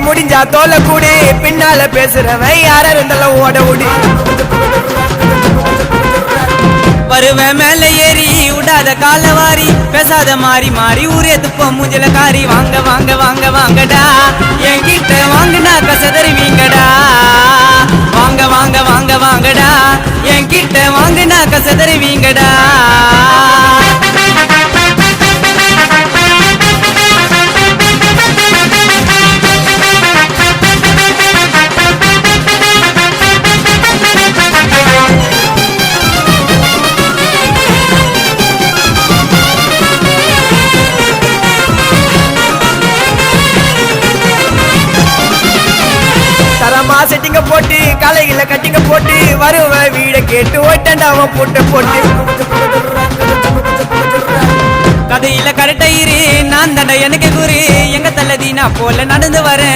முடிஞ்சா தோல கூடி பின்னால பேசுறவன் யார இருந்தாலும் ஓட ஓடி வருவன் மேல ஏறி விடாத காலவாரி பேசாத மாறி மாறி ஊரே துப்ப மூஞ்சல காரி வாங்க வாங்க வாங்க வாங்கடா என்கிட்ட வாங்கினா கசதருவீங்கடா வாங்க வாங்க வாங்க வாங்கடா என்கிட்ட வாங்கினா கசதருவீங்கடா தரமா செட்டிங்க போட்டு காலையில கட்டிங்க போட்டு வருவ வீட கேட்டு ஓட்டண்டாவ போட்டு போட்டு கதையில கரெக்டா இரு நான் தண்ட எனக்கு குரு எங்க தள்ளதி நான் போல நடந்து வரேன்